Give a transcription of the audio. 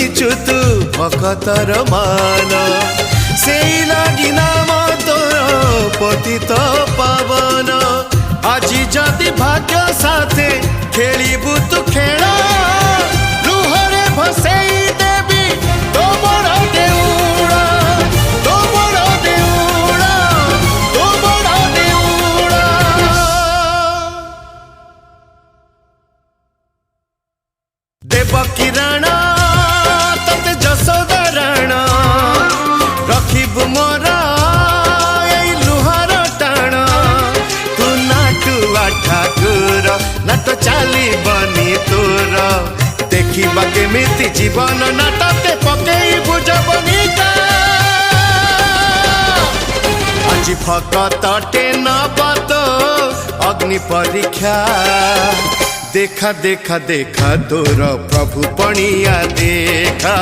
छुईचु तू भकतर मान से लगी नाम तोर पतित पावन आज जदि भाग्य साथे खेलिबु तू खेल लुहरे भसेई देवी तो बड़ देउड़ा तो बड़ देउड़ा तो बड़ देउड़ा देवकी राणा तते जसोदा राणा रखिबु मोरा एई लुहार टाण तू नाटुआ ठाकुर नाट चाली बनी तोर देखिबा केमिति जीवन नाटके पकेई बुझबनिका आज भकतटे नबत अग्नि परीक्षा देखा देखा देखा तोर प्रभु पणिया देखा।